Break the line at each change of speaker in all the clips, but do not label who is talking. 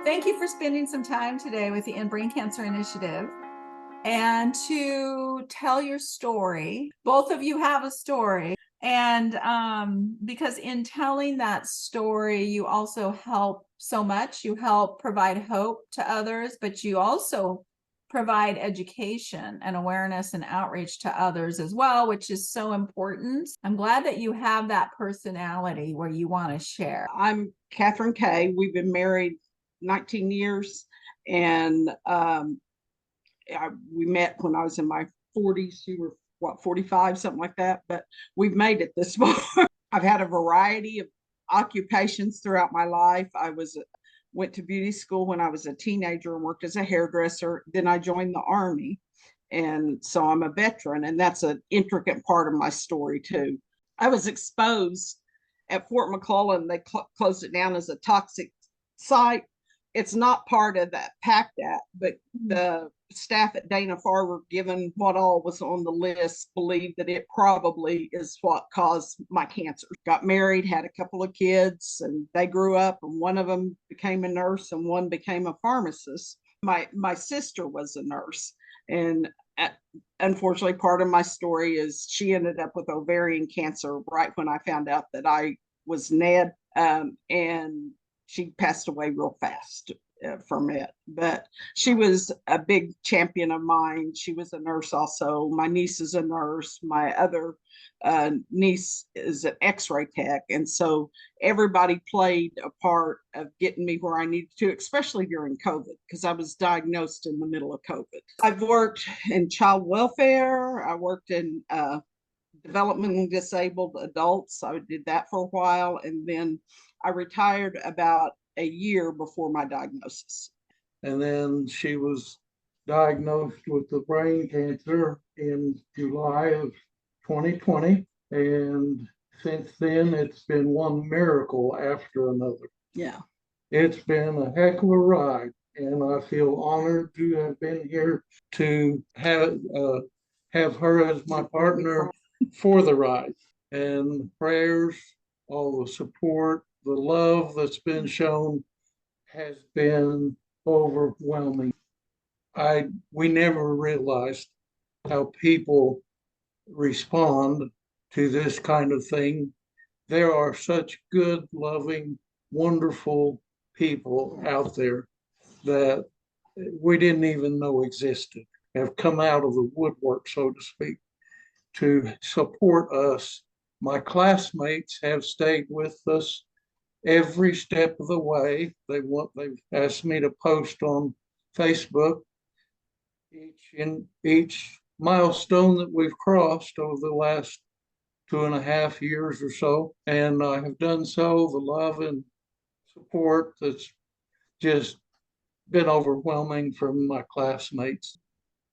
Thank you for spending some time today with the End Brain Cancer Initiative and to tell your story. Both of you have a story. And because in telling that story, you also help so much. You help provide hope to others, but you also provide education and awareness and outreach to others as well, which is so important. I'm glad that you have that personality where you want to share.
I'm Kathryn Kay. We've been married 19 years, and we met when I was in my 40s. You were, what, 45, something like that, but we've made it this far. I've had a variety of occupations throughout my life. Went to beauty school when I was a teenager and worked as a hairdresser. Then I joined the Army, and so I'm a veteran, and that's an intricate part of my story too. I was exposed at Fort McClellan. They closed it down as a toxic site. It's not part of that PACT Act, but the staff at Dana-Farber, given what all was on the list, believed that it probably is what caused my cancer. Got married, had a couple of kids, and they grew up, and one of them became a nurse and one became a pharmacist. My sister was a nurse, and unfortunately, part of my story is she ended up with ovarian cancer right when I found out that I was NED, and she passed away real fast from it. But she was a big champion of mine. She was a nurse also. My niece is a nurse. My other niece is an x-ray tech. And so everybody played a part of getting me where I needed to, especially during COVID, because I was diagnosed in the middle of COVID. I've worked in child welfare. I worked in developmentally disabled adults. I did that for a while, and then I retired about a year before my diagnosis.
And then she was diagnosed with the brain cancer in July of 2020. And since then, it's been one miracle after another.
Yeah.
It's been a heck of a ride. And I feel honored to have been here to have her as my partner for the ride. And prayers, all the support, the love that's been shown has been overwhelming. We never realized how people respond to this kind of thing. There are such good, loving, wonderful people out there that we didn't even know existed, have come out of the woodwork, so to speak, to support us. My classmates have stayed with us every step of the way. They've asked me to post on Facebook each milestone that we've crossed over the last 2.5 years or so, and I have done so. The love and support that's just been overwhelming from my classmates.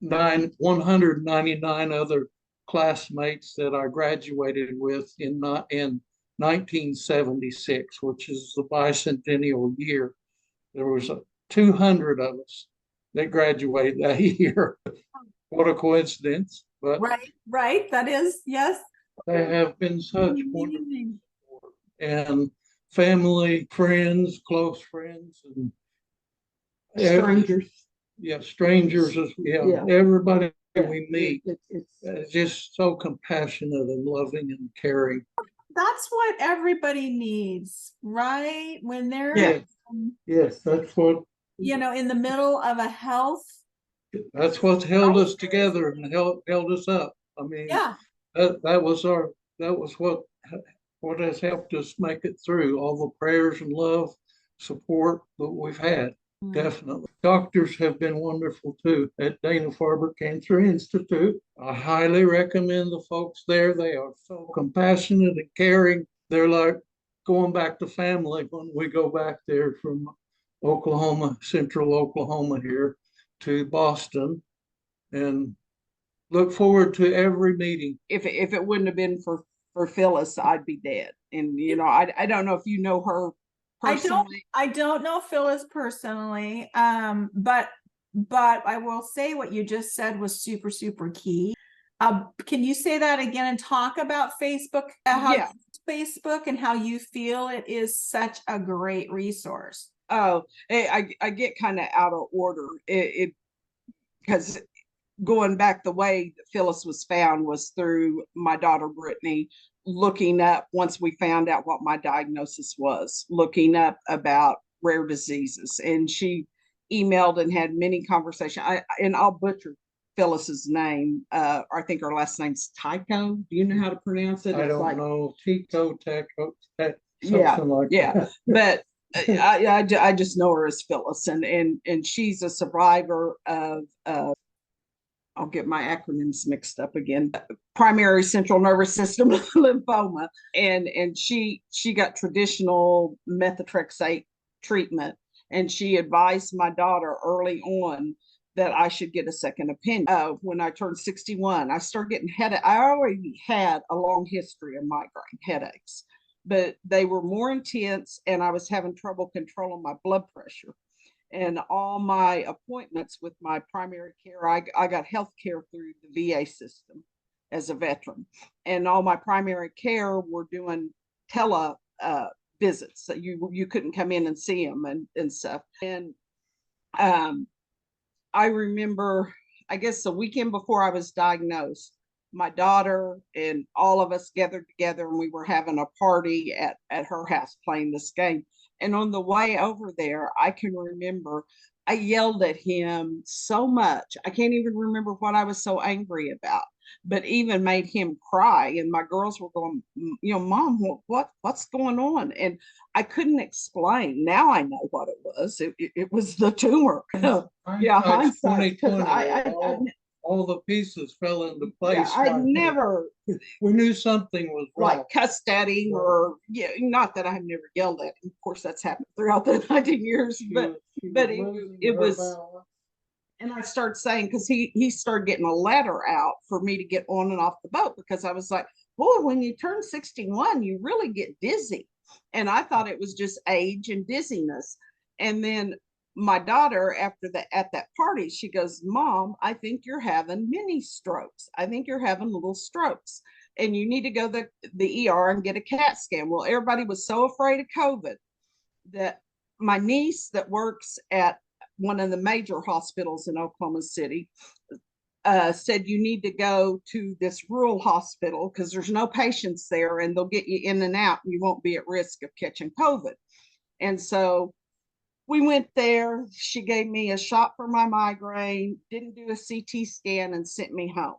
199 other classmates that I graduated with in 1976, which is the bicentennial year. There was 200 of us that graduated that year. What a coincidence. But
right. That is, yes.
They have been such wonderful support. And family, friends, close friends, and
strangers.
Strangers. Everybody we meet is just so compassionate and loving and caring.
That's what everybody needs, right? When they're
yes, that's what
in the middle of a health.
That's what's held us together and held us up. I mean, that was what has helped us make it through, all the prayers and love, support that we've had. Definitely. Doctors have been wonderful too at Dana-Farber Cancer Institute. I highly recommend the folks there. They are so compassionate and caring. They're like going back to family when we go back there from Oklahoma, central Oklahoma here to Boston, and look forward to every meeting.
If it wouldn't have been for Phyllis, I'd be dead. And I don't know if you know her personally.
I don't know Phyllis personally, but I will say what you just said was super, super key. Can you say that again and talk about Facebook? Facebook and how you feel it is such a great resource.
Oh, I get kind of out of order. Because going back, the way that Phyllis was found was through my daughter Brittany looking up, once we found out what my diagnosis was, looking up about rare diseases. And she emailed and had many conversations. And I'll butcher Phyllis's name. I think her last name's Tycho. Do you know how to pronounce it?
I
It's
don't
like,
know, Tico, Taco,
yeah,
something like
yeah.
that.
But I just know her as Phyllis, and she's a survivor of I'll get my acronyms mixed up again. Primary central nervous system lymphoma, and she got traditional methotrexate treatment, and she advised my daughter early on that I should get a second opinion. When I turned 61, I started getting headache. I already had a long history of migraine headaches, but they were more intense, and I was having trouble controlling my blood pressure. And all my appointments with my primary care, I got health care through the VA system as a veteran. And all my primary care were doing tele visits. So you couldn't come in and see them and stuff. And I remember, I guess the weekend before I was diagnosed, my daughter and all of us gathered together, and we were having a party at her house playing this game. And on the way over there, I can remember I yelled at him so much. I can't even remember what I was so angry about, but even made him cry. And my girls were going, Mom, what's going on? And I couldn't explain. Now I know what it was. It was the tumor. Yeah, hindsight.
2020, all the pieces fell into place.
I never
We knew something was wrong.
like cussed at him, or not that I've never yelled at him. Of course, that's happened throughout the 90 years, but it was. And I started saying, because he started getting a letter out for me to get on and off the boat, because I was like, boy, when you turn 61, you really get dizzy. And I thought it was just age and dizziness. And then my daughter, at that party, she goes, Mom, I think you're having mini strokes. I think you're having little strokes, and you need to go to the ER and get a CAT scan. Well, everybody was so afraid of COVID that my niece that works at one of the major hospitals in Oklahoma City said, you need to go to this rural hospital because there's no patients there, and they'll get you in and out, and you won't be at risk of catching COVID. And so we went there. She gave me a shot for my migraine, didn't do a CT scan, and sent me home.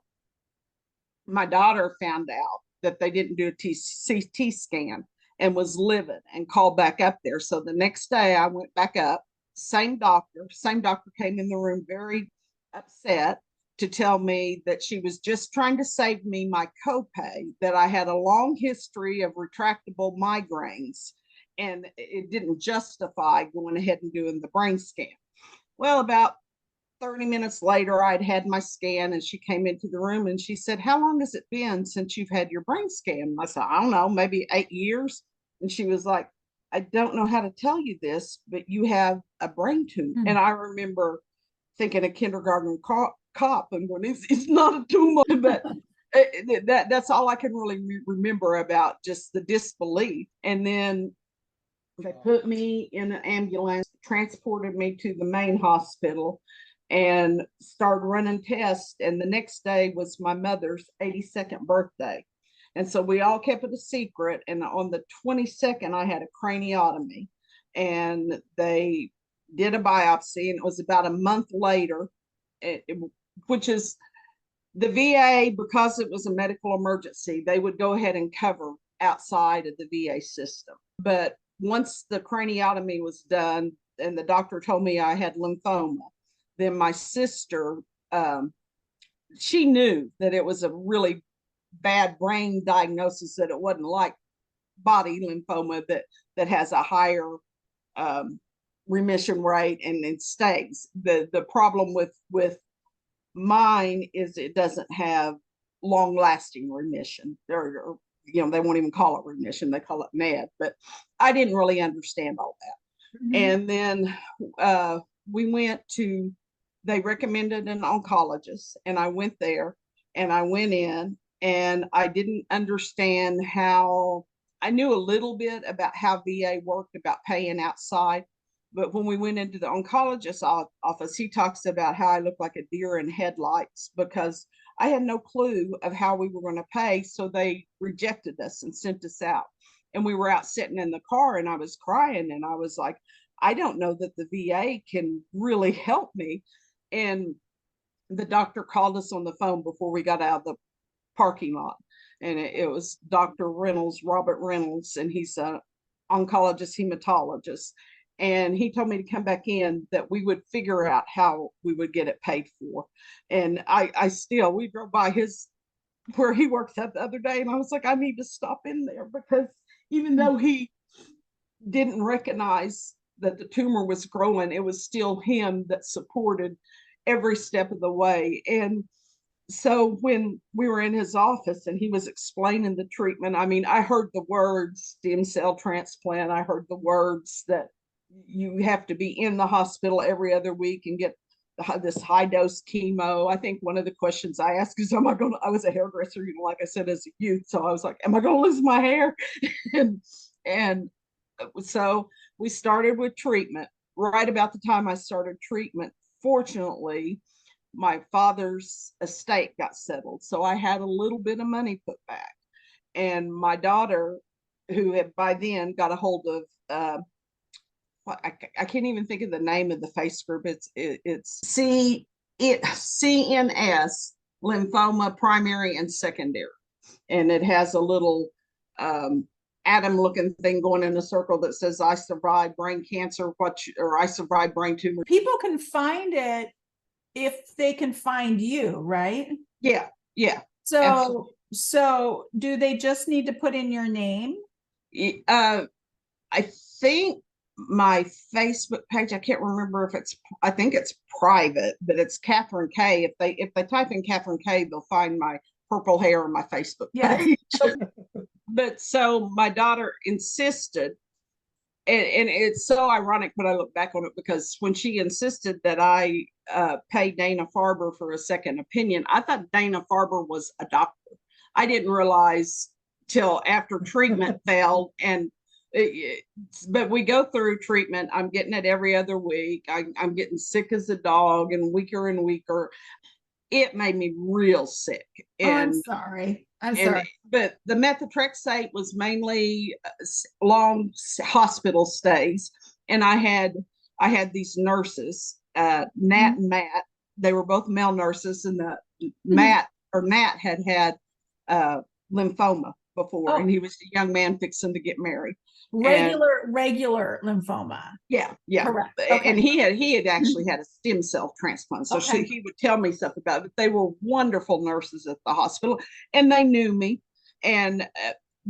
My daughter found out that they didn't do a CT scan and was livid and called back up there. So the next day I went back up, same doctor came in the room very upset to tell me that she was just trying to save me my copay, that I had a long history of retractable migraines, and it didn't justify going ahead and doing the brain scan. Well, about 30 minutes later, I'd had my scan, and she came into the room and she said, how long has it been since you've had your brain scan? And I said, I don't know, maybe 8 years. And she was like, I don't know how to tell you this, but you have a brain tumor. And I remember thinking a kindergarten cop and going, it's not a tumor, but that's all I can really remember about just the disbelief. And then they put me in an ambulance, transported me to the main hospital, and started running tests. And the next day was my mother's 82nd birthday. And so we all kept it a secret. And on the 22nd, I had a craniotomy, and they did a biopsy. And it was about a month later, which is the VA, because it was a medical emergency, they would go ahead and cover outside of the VA system. But once the craniotomy was done and the doctor told me I had lymphoma, then my sister, she knew that it was a really bad brain diagnosis, that it wasn't like body lymphoma that has a higher remission rate and it stays. The problem with mine is it doesn't have long lasting remission. Or they won't even call it remission, they call it med. But I didn't really understand all that. And then we went to, they recommended an oncologist, and I went there, and I went in, and I didn't understand how. I knew a little bit about how VA worked, about paying outside, But when we went into the oncologist's office, he talks about how I look like a deer in headlights because I had no clue of how we were going to pay. So they rejected us and sent us out. And we were out sitting in the car and I was crying and I was like, I don't know that the VA can really help me. And the doctor called us on the phone before we got out of the parking lot. And it was Dr. Reynolds, Robert Reynolds, and he's an oncologist, hematologist. And he told me to come back in that we would figure out how we would get it paid for. And we drove by where he works at the other day, and I was like, I need to stop in there because even though he didn't recognize that the tumor was growing, it was still him that supported every step of the way. And so when we were in his office and he was explaining the treatment, I mean, I heard the words stem cell transplant. I heard the words that you have to be in the hospital every other week and get this high dose chemo. I think one of the questions I asked is, I was a hairdresser, like I said, as a youth. So I was like, am I going to lose my hair? and so we started with treatment. Right about the time I started treatment, fortunately, my father's estate got settled. So I had a little bit of money put back. And my daughter, who had by then got a hold of, I can't even think of the name of the face group. It's CNS, lymphoma primary and secondary. And it has a little atom looking thing going in a circle that says, I survived brain cancer, or I survived brain tumor.
People can find it if they can find you, right?
Yeah.
So do they just need to put in your name?
I think my Facebook page, I can't remember I think it's private, but it's Kathryn K. If they type in Kathryn K, they'll find my purple hair on my Facebook page. But so my daughter insisted, and it's so ironic when I look back on it, because when she insisted that I pay Dana Farber for a second opinion, I thought Dana Farber was a doctor. I didn't realize till after treatment failed. But we go through treatment. I'm getting it every other week. I'm getting sick as a dog and weaker. It made me real sick.
I'm sorry.
But the methotrexate was mainly long hospital stays. And I had these nurses, Nat and Matt. They were both male nurses, and Nat had lymphoma before, and he was a young man fixing to get married.
Regular lymphoma.
Yeah.
Correct. Okay.
And he had actually had a stem cell transplant. So he would tell me stuff about it. But they were wonderful nurses at the hospital, and they knew me. And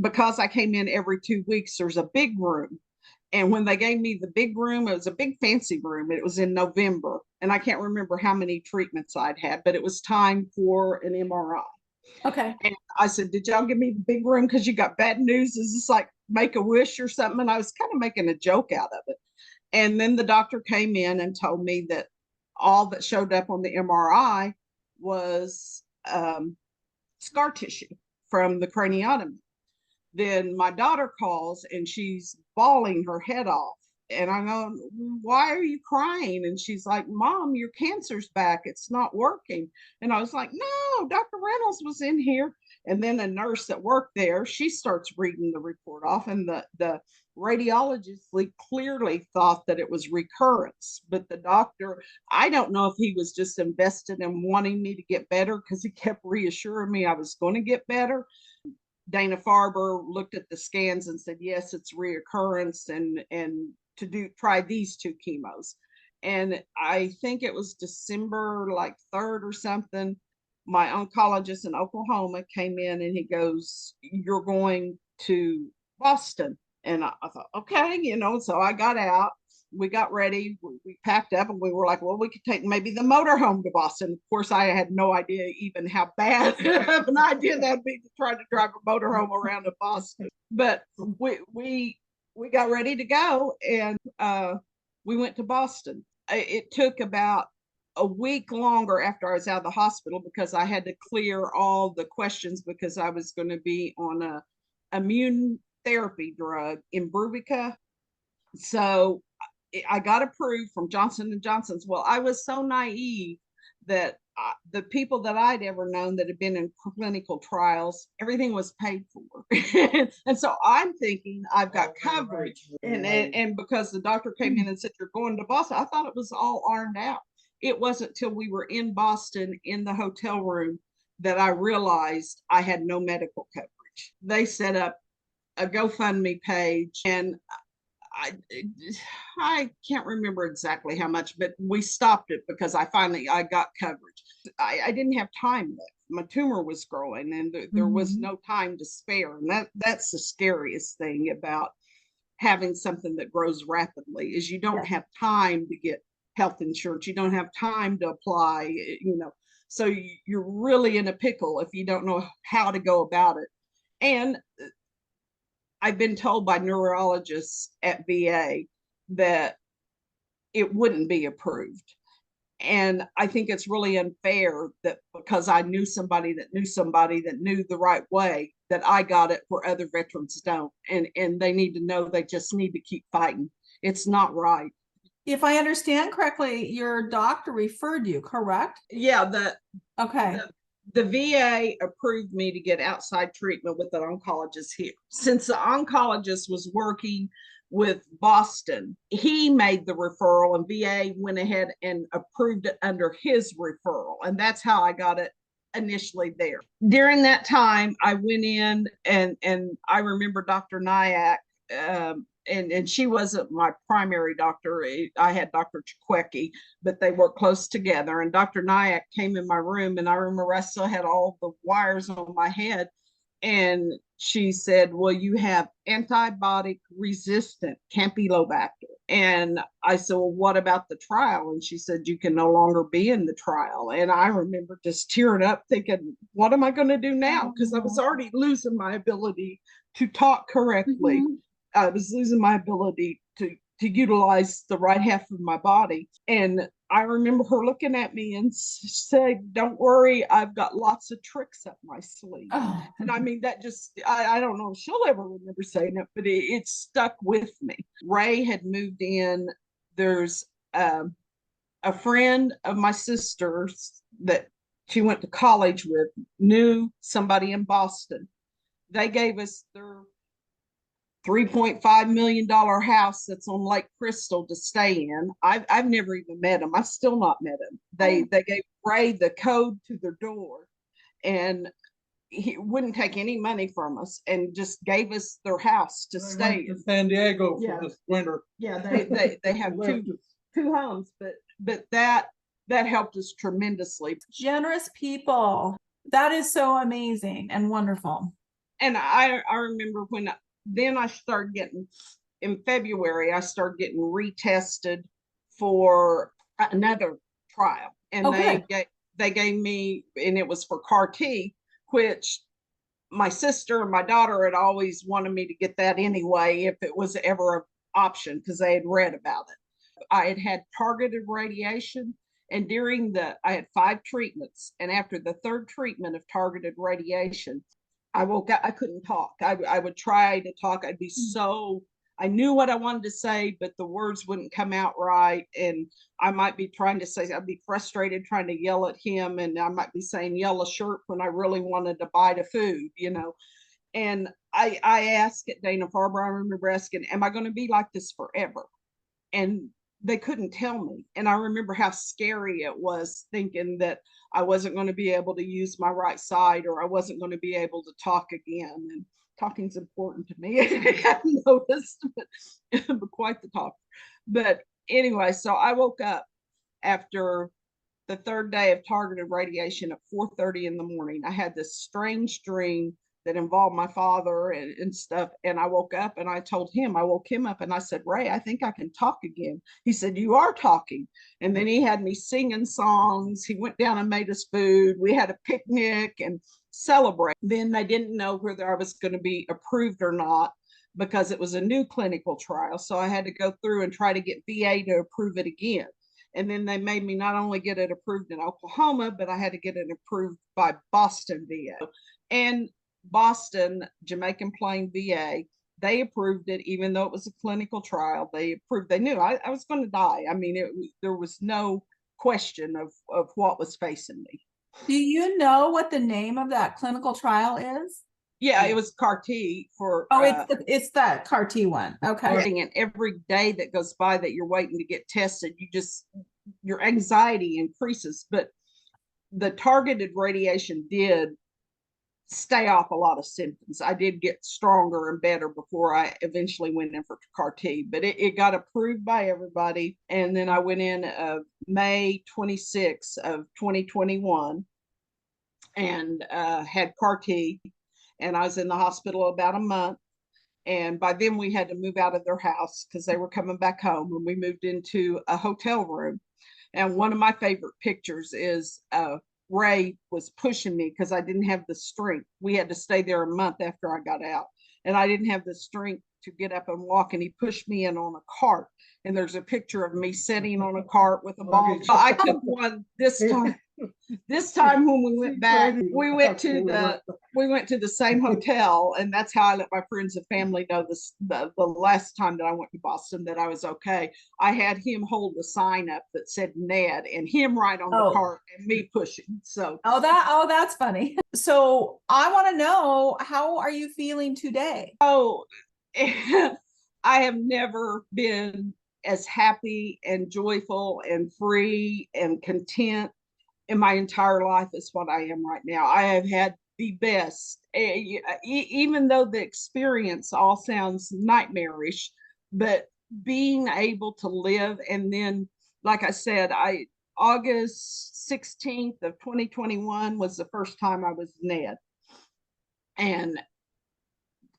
because I came in every 2 weeks, there's a big room. And when they gave me the big room, it was a big fancy room. It was in November. And I can't remember how many treatments I'd had, but it was time for an MRI.
Okay.
And I said, did y'all give me the big room because you got bad news? Is this like Make-A-Wish or something? And I was kind of making a joke out of it. And then the doctor came in and told me that all that showed up on the MRI was scar tissue from the craniotomy. Then my daughter calls and she's bawling her head off. And I go, why are you crying? And she's like, Mom, your cancer's back. It's not working. And I was like, no, Dr. Reynolds was in here. And then a nurse that worked there, she starts reading the report off. And the radiologist clearly thought that it was recurrence. But the doctor, I don't know if he was just invested in wanting me to get better, because he kept reassuring me I was going to get better. Dana Farber looked at the scans and said, yes, it's reoccurrence, and try these 2 chemos. And I think it was December 3rd or something, my oncologist in Oklahoma came in and he goes, you're going to Boston. And I thought, okay, so I got out, we got ready, we packed up, and we were like, well, we could take maybe the motorhome to Boston. Of course, I had no idea even how bad of an idea that'd be, to try to drive a motorhome around to Boston. But we got ready to go, and we went to Boston. It took about a week longer after I was out of the hospital, because I had to clear all the questions, because I was going to be on a immune therapy drug, Imbruvica. So I got approved from Johnson and Johnson's. Well, I was so naive that the people that I'd ever known that had been in clinical trials, everything was paid for. And so I'm thinking I've got coverage. And because the doctor came in and said, you're going to Boston, I thought it was all ironed out. It wasn't till we were in Boston in the hotel room that I realized I had no medical coverage. They set up a GoFundMe page, and I can't remember exactly how much, but we stopped it because I got coverage. I didn't have time left. My tumor was growing, and there was no time to spare. And that's the scariest thing about having something that grows rapidly, is you don't have time to get health insurance. You don't have time to apply, so you're really in a pickle if you don't know how to go about it. And I've been told by neurologists at VA that it wouldn't be approved. And I think it's really unfair that because I knew somebody that knew somebody that knew the right way, that I got it where other veterans don't. And they need to know they just need to keep fighting. It's not right.
If I understand correctly, your doctor referred you, correct?
Yeah,
Okay.
the VA approved me to get outside treatment with an oncologist here. Since the oncologist was working with Boston, he made the referral, and VA went ahead and approved it under his referral. And that's how I got it initially there. During that time, I went in and I remember Dr. Nyack, and she wasn't my primary doctor. I had Dr. Chquecki, but they worked close together. And Dr. Nyack came in my room, and I remember I still had all the wires on my head. And she said, well, you have antibiotic resistant Campylobacter. And I said, well, what about the trial? And she said, you can no longer be in the trial. And I remember just tearing up thinking, what am I going to do now? Because I was already losing my ability to talk correctly. I was losing my ability to utilize the right half of my body. And I remember her looking at me and saying, don't worry, I've got lots of tricks up my sleeve.
Oh.
And I mean, that just, I don't know if she'll ever remember saying it, but it stuck with me. Ray had moved in. There's a friend of my sister's that she went to college with, knew somebody in Boston. They gave us their $3.5 million house that's on Lake Crystal to stay in. I've never even met them. I've still not met them. They gave Ray the code to their door, and he wouldn't take any money from us, and just gave us their house to stay in.
San Diego for this winter.
Yeah, they have two homes, but that helped us tremendously.
Generous people. That is so amazing and wonderful.
And I remember when then I started getting, in February, I started getting retested for another trial. And they gave me, and it was for CAR T, which my sister and my daughter had always wanted me to get that anyway, if it was ever an option, because they had read about it. I had had targeted radiation, and I had 5 treatments. And after the 3rd treatment of targeted radiation, I woke up, I couldn't talk. I would try to talk. I knew what I wanted to say, but the words wouldn't come out right. And I might be trying to say, I'd be frustrated trying to yell at him. And I might be saying yellow shirt when I really wanted to buy the food, And I asked at Dana-Farber, I remember asking, am I going to be like this forever? And they couldn't tell me. And I remember how scary it was, thinking that I wasn't going to be able to use my right side, or I wasn't going to be able to talk again. And talking's important to me. I hadn't noticed, but quite the talker. But anyway, so I woke up after the 3rd day of targeted radiation at 4:30 in the morning. I had this strange dream that involved my father and stuff. And I woke up and I woke him up and I said, Ray, I think I can talk again. He said, you are talking. And then he had me singing songs. He went down and made us food. We had a picnic and celebrate. Then they didn't know whether I was going to be approved or not, because it was a new clinical trial. So I had to go through and try to get VA to approve it again. And then they made me not only get it approved in Oklahoma, but I had to get it approved by Boston VA. And Boston, Jamaican Plain VA, they approved it, even though it was a clinical trial. They approved, they knew I was going to die. I mean, there was no question of what was facing me.
Do you know what the name of that clinical trial is?
Yeah, it was CAR T for.
Oh, it's that CAR T one. Okay.
And every day that goes by that you're waiting to get tested, your anxiety increases. But the targeted radiation did stay off a lot of symptoms. I did get stronger and better before I eventually went in for CAR T, but it got approved by everybody. And then I went in May 26th of 2021 and had CAR T. And I was in the hospital about a month. And by then we had to move out of their house because they were coming back home, and we moved into a hotel room. And one of my favorite pictures is Ray was pushing me because I didn't have the strength. We had to stay there a month after I got out, and I didn't have the strength to get up and walk, and he pushed me in on a cart. And there's a picture of me sitting on a cart with a ball. So I took one this time. This time when we went back, we went to the same hotel, and that's how I let my friends and family know this. The last time that I went to Boston that I was okay. I had him hold the sign up that said Ned, and him right on the cart and me pushing. So
that's funny. So I want to know, how are you feeling today?
Oh, I have never been as happy and joyful and free and content in my entire life as what I am right now. I have had the best, even though the experience all sounds nightmarish, but being able to live. And then, like I said, August 16th of 2021 was the first time I was Ned. And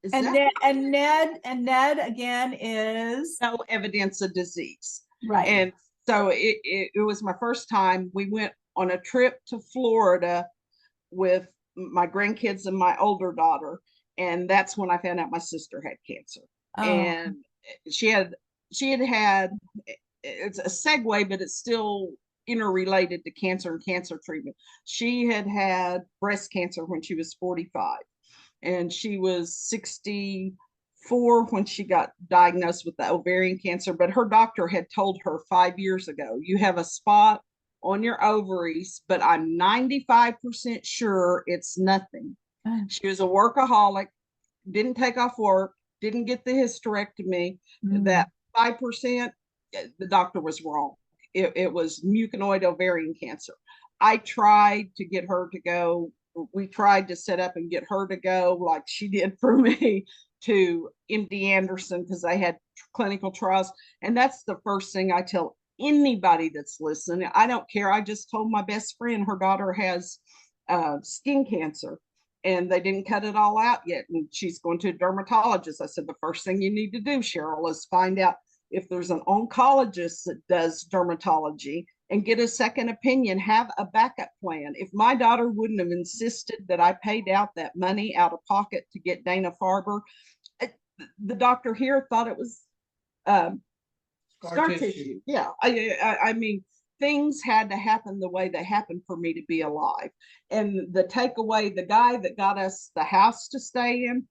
Ned again is
no evidence of disease.
Right.
And so it was my first time. We went on a trip to Florida with my grandkids and my older daughter. And that's when I found out my sister had cancer. And she had, it's a segue, but it's still interrelated to cancer and cancer treatment. She had breast cancer when she was 45. And she was 64 when she got diagnosed with the ovarian cancer. But her doctor had told her 5 years ago, you have a spot on your ovaries, but I'm 95% sure it's nothing. She was a workaholic, didn't take off work, didn't get the hysterectomy. That 5%, the doctor was wrong. It was mucoid ovarian cancer. I tried to get her to go. We tried to set up and get her to go, like she did for me, to MD Anderson because they had clinical trials. And that's the first thing I tell anybody that's listening. I don't care. I just told my best friend her daughter has skin cancer, and they didn't cut it all out yet, and she's going to a dermatologist. I said, the first thing you need to do, Cheryl, is find out if there's an oncologist that does dermatology and get a second opinion, have a backup plan. If my daughter wouldn't have insisted that I paid out that money out of pocket to get Dana-Farber, the doctor here thought it was scar tissue. Yeah, I mean, things had to happen the way they happened for me to be alive. And the takeaway, the guy that got us the house to stay in,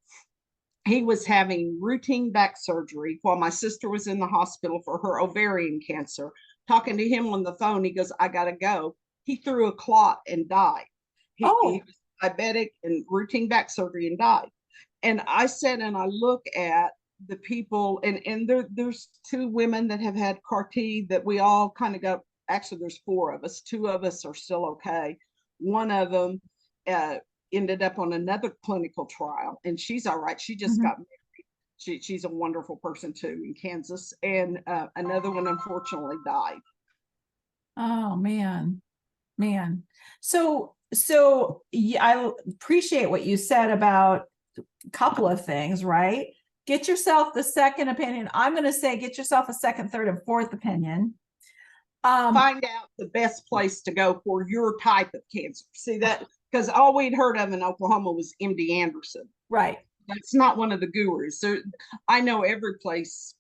he was having routine back surgery while my sister was in the hospital for her ovarian cancer. Talking to him on the phone, he goes, I gotta go. He threw a clot and died. He was diabetic and routine back surgery and died. And I said, and I look at the people, and there's two women that have had CAR T that we all kind of got. Actually, there's four of us. Two of us are still okay. One of them ended up on another clinical trial, and she's all right. She just got married. She's a wonderful person too in Kansas. And another one unfortunately died.
Oh man. So yeah, I appreciate what you said about a couple of things, right? Get yourself the second opinion. I'm going to say get yourself a second, third, and fourth opinion.
Find out the best place to go for your type of cancer. See that? Because all we'd heard of in Oklahoma was MD Anderson.
Right.
That's not one of the gurus. So I know every place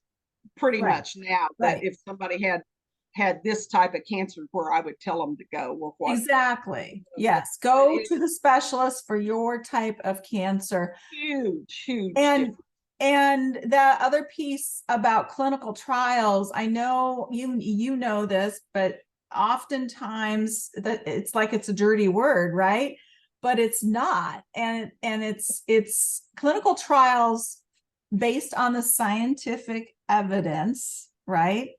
pretty much now that if somebody had this type of cancer, where I would tell them to go or what.
Exactly. Yes. Go to the specialist for your type of cancer.
Huge.
And the other piece about clinical trials, I know you know this, but oftentimes that it's like it's a dirty word, right? But it's not. And it's clinical trials based on the scientific evidence, right?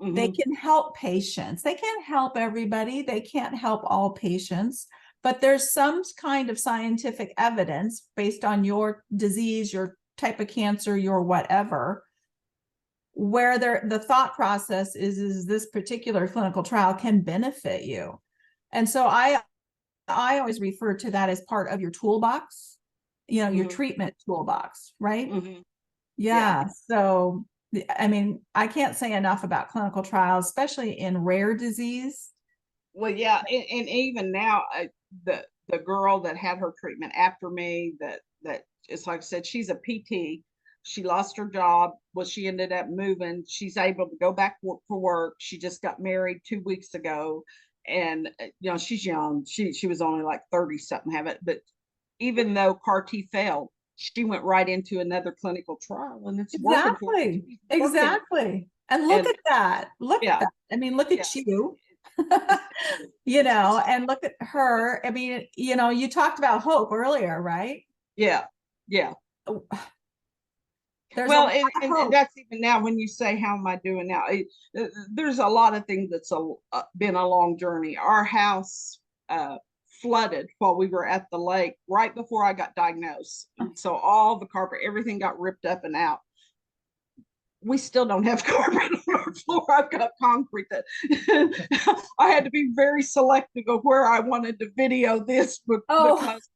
They can help patients. They can't help everybody. They can't help all patients, but there's some kind of scientific evidence based on your disease, your type of cancer, your whatever, where the thought process is this particular clinical trial can benefit you. And so I always refer to that as part of your toolbox, your treatment toolbox, right? Yeah. So, I mean, I can't say enough about clinical trials, especially in rare disease.
Well, yeah, and even now, the girl that had her treatment after me, that it's like I said, she's a PT. She lost her job. Well, she ended up moving. She's able to go back for work. She just got married 2 weeks ago, and she's young. She was only like 30 something, have it. But even though CAR T failed, she went right into another clinical trial, and it's working for her.
Exactly. And look at that. Look at that. I mean, look at you. And look at her. I mean, you talked about hope earlier, right?
Yeah.
There's
well, and that's even now when you say, how am I doing now? There's a lot of things that's been a long journey. Our house flooded while we were at the lake right before I got diagnosed. So all the carpet, everything got ripped up and out. We still don't have carpet on our floor. I've got concrete that I had to be very selective of where I wanted to video this because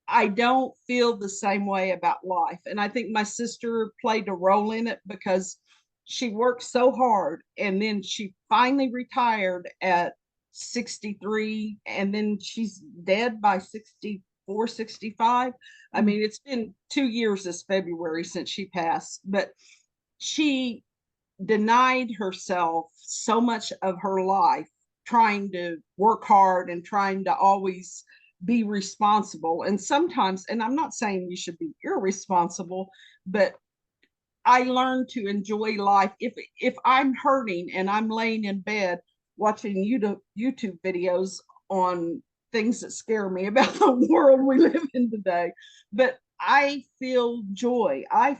I don't feel the same way about life. And I think my sister played a role in it because she worked so hard, and then she finally retired at 63, and then she's dead by 64, 65. I mean, it's been 2 years this February since she passed, but she denied herself so much of her life trying to work hard and trying to always be responsible. And sometimes, and I'm not saying you should be irresponsible, but I learned to enjoy life. If I'm hurting and I'm laying in bed watching YouTube videos on things that scare me about the world we live in today, but I feel joy. I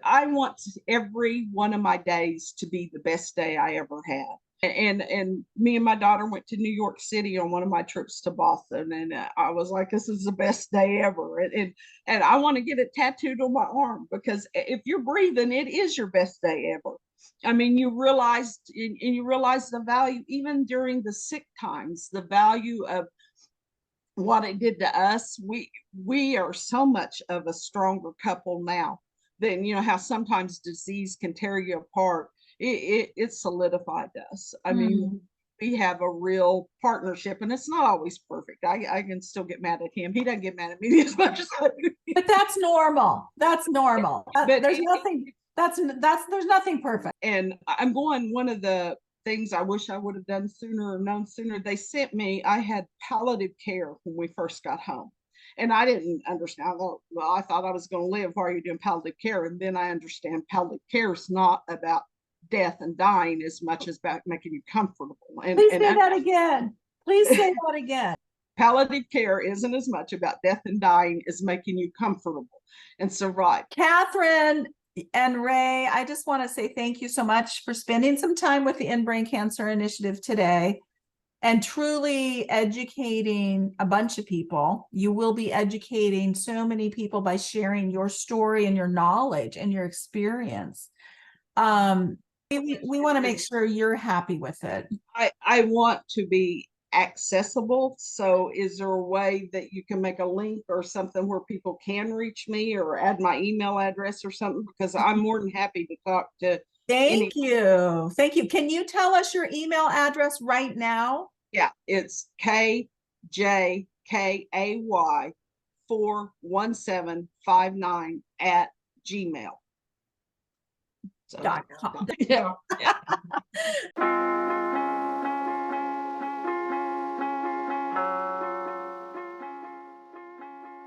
want every one of my days to be the best day I ever had. And me and my daughter went to New York City on one of my trips to Boston, and I was like, this is the best day ever. And I want to get it tattooed on my arm, because if you're breathing, it is your best day ever. I mean, you realize the value, even during the sick times, the value of what it did to us. We are so much of a stronger couple now than, how sometimes disease can tear you apart. It solidified us. I mean, we have a real partnership, and it's not always perfect. I can still get mad at him. He doesn't get mad at me as much as I do.
But that's normal. That's normal. But there's nothing perfect.
And I'm going, one of the things I wish I would have done sooner or known sooner, they sent me, I had palliative care when we first got home. And I didn't understand. I thought I was going to live. Why are you doing palliative care? And then I understand palliative care is not about death and dying as much as about making you comfortable.
Please say that again. Please say that again.
Palliative care isn't as much about death and dying as making you comfortable. And so, right.
Kathryn and Ray, I just want to say thank you so much for spending some time with the End Brain Cancer Initiative today and truly educating a bunch of people. You will be educating so many people by sharing your story and your knowledge and your experience. We want to make sure you're happy with it.
I want to be accessible. So is there a way that you can make a link or something where people can reach me, or add my email address or something? Because I'm more than happy to talk to.
Thank you. Can you tell us your email address right now?
Yeah, it's KJKAY41759@gmail.com.
Yeah.